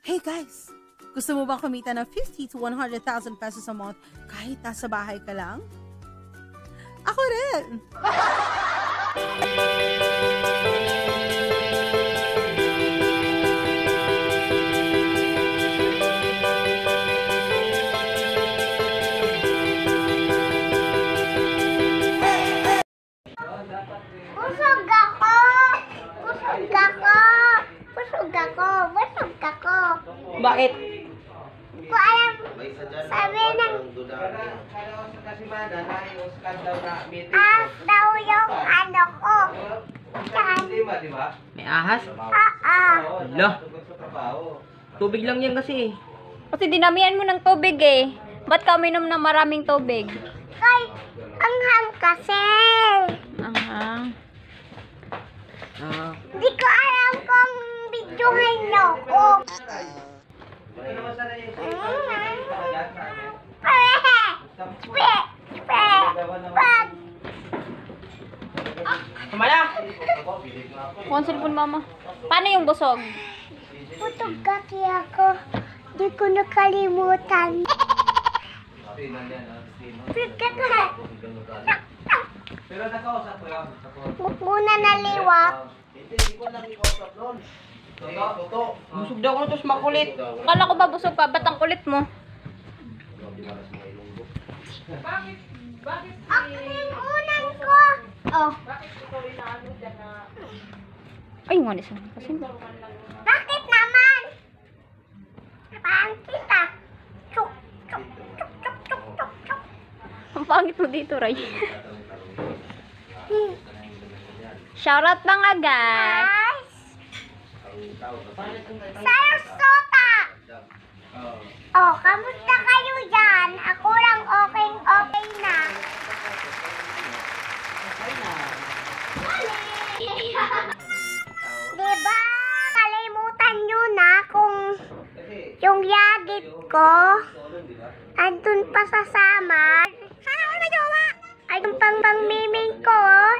Hey guys! Gusto mo bang kumita ng 50 to 100,000 pesos a month kahit nasa bahay ka lang? Ako rin! Busog ako! Busog ako! Busog ako! Busog ako! Bakit? Ko alam, sabi ng daw yung ano ko. Yan. May ahas? Hala. Tubig lang yan kasi. Kasi dinamihan mo ng tubig eh. Ba't ka uminom ng maraming tubig? Kay, anghang kasi. Aha. Di ko alam kung videohan niyo ko. Kamala! Kung cellphone mama. Paano yung busog? Busog kasi ako. Di ko nakalimutan. Muna naliwak. Busog daw ako tapos makulit. Kala ko ba busog ka? Ba't ang kulit mo? Ang unan ko. Oh. Ay, nga nisa. Kasi Bakit naman? Pangit ah. Chuk, chuk, chuk, chuk, chuk, chuk, chuk. ang pangit mo dito, Ray. Shoutout na nga, guys. Sarasota! Oh, kamusta kayo dyan? Ako lang okay na. Diba, kalimutan nyo na kung yung yagit ko andun pa sa samar. Sana ako na jowa! Ay, yung pang miming ko, oh.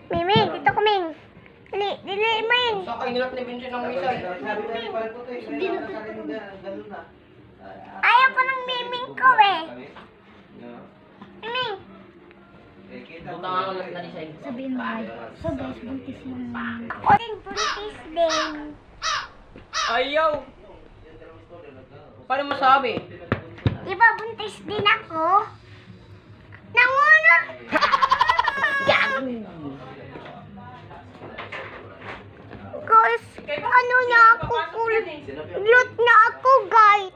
Miming, dito ko, Ming. Dili, Ming. Saka inilap ni Vincent ng misal. Ayaw ko ng miming ko, eh. Miming. Butang ako lang na design. Sabihin mo, Ray. So, guys, buntis mo. Ako din buntis din. Ayaw! Paano masabi? Diba buntis din ako? Nangunot! Guys, ano na ako? Kulot na ako, guys.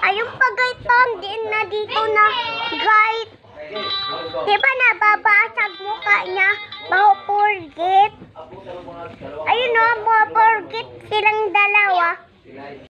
Ayun pa, guys, din na dito na, guys. Diba nababasag mukha niya? Baho forget.